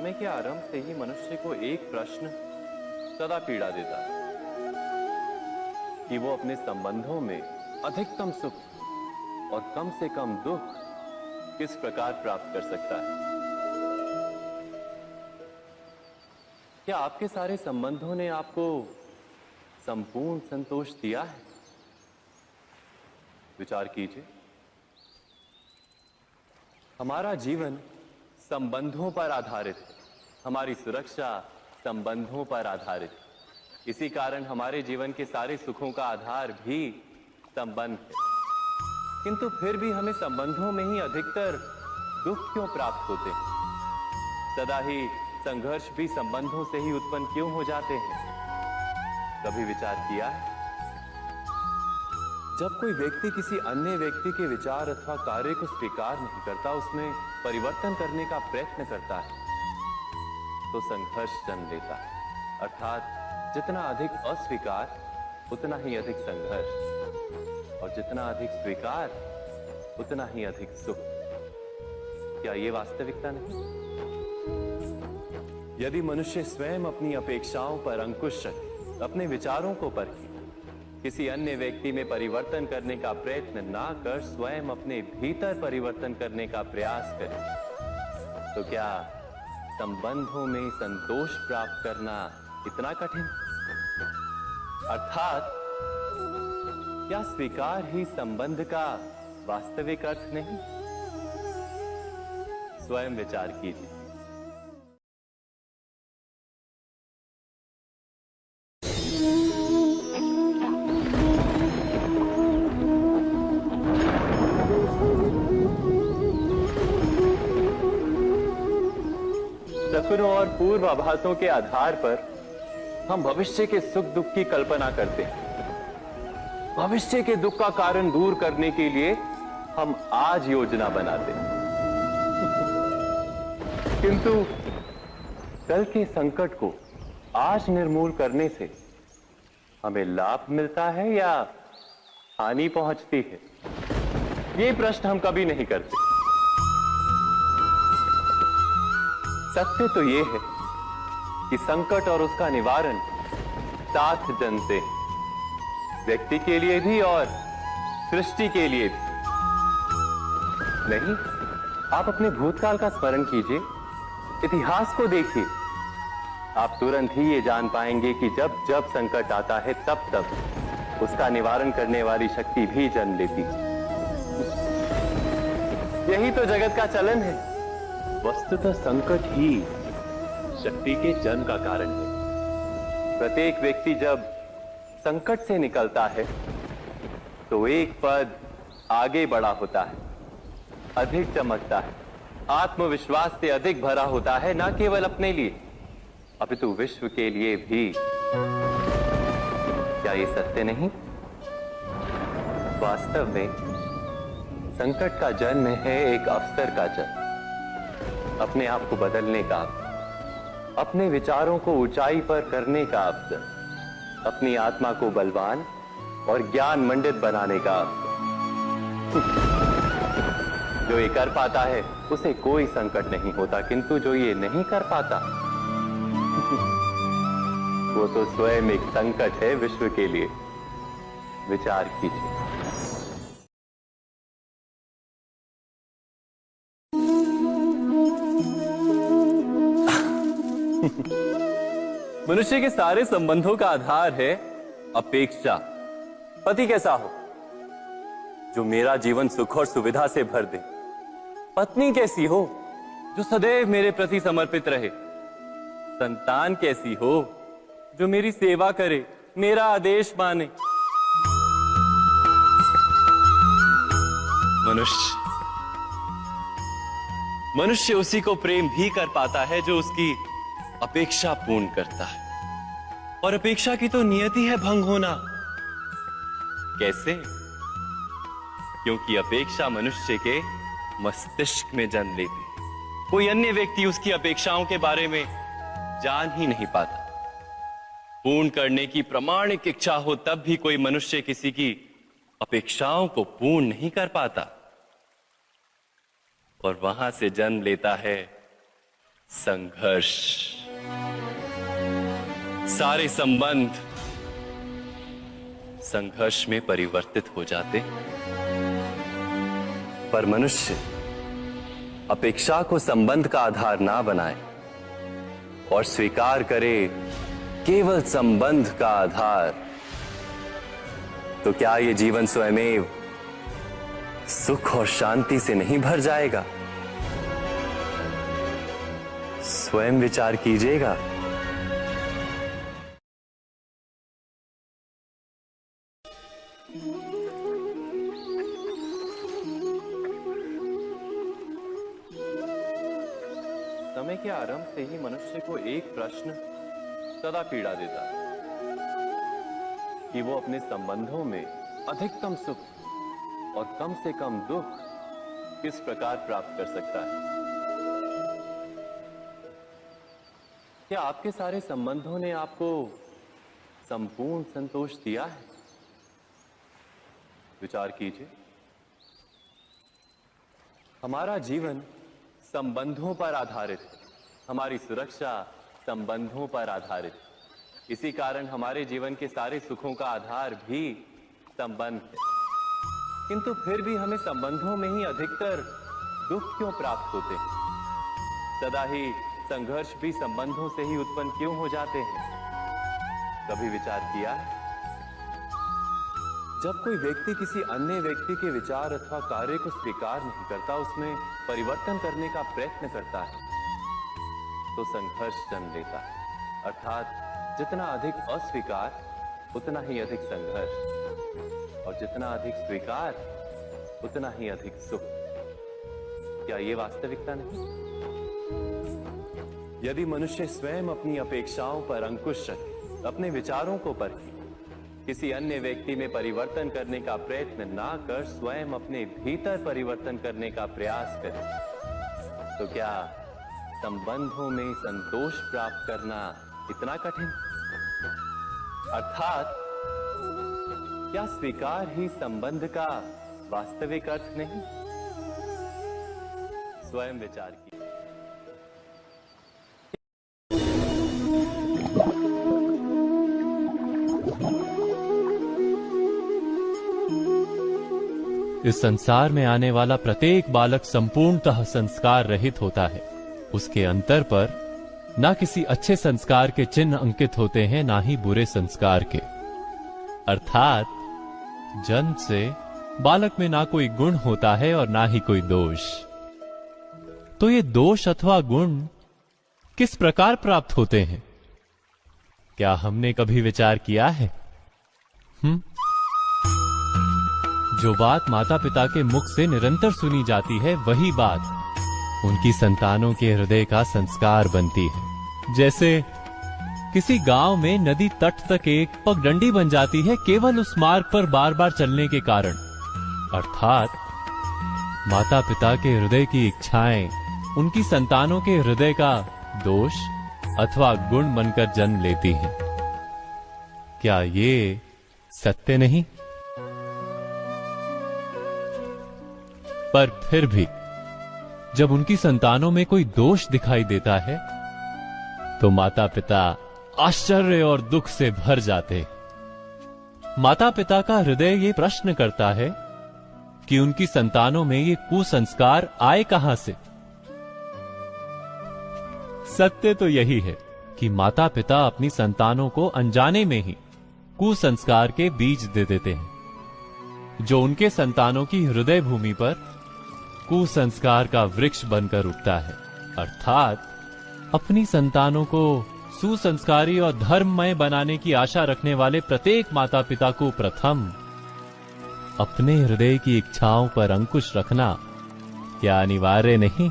समय के आरंभ से ही मनुष्य को एक प्रश्न सदा पीड़ा देता है कि वो अपने संबंधों में अधिकतम सुख और कम से कम दुख किस प्रकार प्राप्त कर सकता है। क्या आपके सारे संबंधों ने आपको संपूर्ण संतोष दिया है? विचार कीजिए। हमारा जीवन संबंधों पर आधारित है, हमारी सुरक्षा संबंधों पर आधारित है। इसी कारण हमारे जीवन के सारे सुखों का आधार भी संबंध है। किंतु फिर भी हमें संबंधों में ही अधिकतर दुख क्यों प्राप्त होते हैं? सदा ही संघर्ष भी संबंधों से ही उत्पन्न क्यों हो जाते हैं? कभी विचार किया है? जब कोई व्यक्ति किसी अन्य व्यक्ति के विचार अथवा कार्य को स्वीकार नहीं करता, उसमें परिवर्तन करने का प्रयत्न करता है, तो संघर्ष जन्म लेता है। अर्थात जितना अधिक अस्वीकार उतना ही अधिक संघर्ष, और जितना अधिक स्वीकार उतना ही अधिक सुख। क्या ये वास्तविकता नहीं? यदि मनुष्य स्वयं अपनी अपेक्षाओं पर अंकुश रखे, अपने विचारों को परखे, किसी अन्य व्यक्ति में परिवर्तन करने का प्रयत्न ना कर स्वयं अपने भीतर परिवर्तन करने का प्रयास करे, तो क्या संबंधों में संतोष प्राप्त करना इतना कठिन? अर्थात क्या स्वीकार ही संबंध का वास्तविक अर्थ नहीं? स्वयं विचार कीजिए। सपनों और पूर्वाभासों के आधार पर हम भविष्य के सुख दुख की कल्पना करते हैं। भविष्य के दुख का कारण दूर करने के लिए हम आज योजना बनाते हैं, किंतु कल के संकट को आज निर्मूल करने से हमें लाभ मिलता है या हानि पहुंचती है? ये प्रश्न हम कभी नहीं करते। सत्य तो यह है कि संकट और उसका निवारण साथ जन से, व्यक्ति के लिए भी और सृष्टि के लिए भी। नहीं, आप अपने भूतकाल का स्मरण कीजिए, इतिहास को देखिए। आप तुरंत ही ये जान पाएंगे कि जब जब संकट आता है तब तब उसका निवारण करने वाली शक्ति भी जन्म लेती है। यही तो जगत का चलन है। वस्तुतः संकट ही शक्ति के जन्म का कारण है। प्रत्येक व्यक्ति जब संकट से निकलता है तो एक पद आगे बढ़ा होता है, अधिक चमकता है, आत्मविश्वास से अधिक भरा होता है, न केवल अपने लिए अपितु विश्व के लिए भी। क्या ये सत्य नहीं? वास्तव में संकट का जन्म है एक अवसर का जन्म, अपने आप को बदलने का, अपने विचारों को ऊंचाई पर करने का अवसर, अपनी आत्मा को बलवान और ज्ञान मंडित बनाने का अवसर। जो ये कर पाता है उसे कोई संकट नहीं होता, किंतु जो ये नहीं कर पाता वो तो स्वयं एक संकट है विश्व के लिए। विचार कीजिए। मनुष्य के सारे संबंधों का आधार है अपेक्षा। पति कैसा हो जो मेरा जीवन सुख और सुविधा से भर दे? पत्नी कैसी हो जो सदैव मेरे प्रति समर्पित रहे? संतान कैसी हो जो मेरी सेवा करे, मेरा आदेश माने? मनुष्य उसी को प्रेम भी कर पाता है जो उसकी अपेक्षा पूर्ण करता है, और अपेक्षा की तो नियति है भंग होना। कैसे? क्योंकि अपेक्षा मनुष्य के मस्तिष्क में जन्म लेती है। कोई अन्य व्यक्ति उसकी अपेक्षाओं के बारे में जान ही नहीं पाता। पूर्ण करने की प्रामाणिक इच्छा हो तब भी कोई मनुष्य किसी की अपेक्षाओं को पूर्ण नहीं कर पाता, और वहां से जन्म लेता है संघर्ष। सारे संबंध संघर्ष में परिवर्तित हो जाते, पर मनुष्य अपेक्षा को संबंध का आधार ना बनाए और स्वीकार करे केवल संबंध का आधार, तो क्या ये जीवन स्वयमेव सुख और शांति से नहीं भर जाएगा? स्वयं विचार कीजिएगा। समय के आरंभ से ही मनुष्य को एक प्रश्न सदा पीड़ा देता है कि वो अपने संबंधों में अधिकतम सुख और कम से कम दुख किस प्रकार प्राप्त कर सकता है। क्या आपके सारे संबंधों ने आपको संपूर्ण संतोष दिया है? विचार कीजिए। हमारा जीवन संबंधों पर आधारित है, हमारी सुरक्षा संबंधों पर आधारित है। इसी कारण हमारे जीवन के सारे सुखों का आधार भी संबंध है। किंतु फिर भी हमें संबंधों में ही अधिकतर दुख क्यों प्राप्त होते हैं? सदा ही संघर्ष भी संबंधों से ही उत्पन्न क्यों हो जाते हैं? कभी विचार किया है? जब कोई व्यक्ति किसी अन्य व्यक्ति के विचार अथवा कार्य को स्वीकार नहीं करता, उसमें परिवर्तन करने का प्रयत्न करता है, तो संघर्ष जन्म लेता है। अर्थात जितना अधिक अस्वीकार उतना ही अधिक संघर्ष, और जितना अधिक स्वीकार उतना ही अधिक सुख। क्या ये वास्तविकता नहीं? यदि मनुष्य स्वयं अपनी अपेक्षाओं पर अंकुश रखे, अपने विचारों को परखे, किसी अन्य व्यक्ति में परिवर्तन करने का प्रयत्न ना कर स्वयं अपने भीतर परिवर्तन करने का प्रयास करे, तो क्या संबंधों में संतोष प्राप्त करना इतना कठिन? अर्थात क्या स्वीकार ही संबंध का वास्तविक अर्थ नहीं? स्वयं विचार कीजिए। इस संसार में आने वाला प्रत्येक बालक संपूर्णतः संस्कार रहित होता है। उसके अंतर पर ना किसी अच्छे संस्कार के चिन्ह अंकित होते हैं, ना ही बुरे संस्कार के। अर्थात जन्म से बालक में ना कोई गुण होता है और ना ही कोई दोष। तो ये दोष अथवा गुण किस प्रकार प्राप्त होते हैं? क्या हमने कभी विचार किया है? जो बात माता पिता के मुख से निरंतर सुनी जाती है, वही बात उनकी संतानों के हृदय का संस्कार बनती है। जैसे किसी गांव में नदी तट तक एक पगडंडी बन जाती है केवल उस मार्ग पर बार बार चलने के कारण। अर्थात माता पिता के हृदय की इच्छाएं उनकी संतानों के हृदय का दोष अथवा गुण बनकर जन्म लेती हैं। क्या ये सत्य नहीं? पर फिर भी जब उनकी संतानों में कोई दोष दिखाई देता है, तो माता पिता आश्चर्य और दुख से भर जाते। माता पिता का हृदय ये प्रश्न करता है कि उनकी संतानों में ये कुसंस्कार आए कहां से? सत्य तो यही है कि माता पिता अपनी संतानों को अनजाने में ही कुसंस्कार के बीज दे देते हैं, जो उनके संतानों की हृदय भूमि पर कुसंस्कार का वृक्ष बनकर उगता है। अर्थात अपनी संतानों को सुसंस्कारी और धर्ममय बनाने की आशा रखने वाले प्रत्येक माता पिता को प्रथम अपने हृदय की इच्छाओं पर अंकुश रखना क्या अनिवार्य नहीं?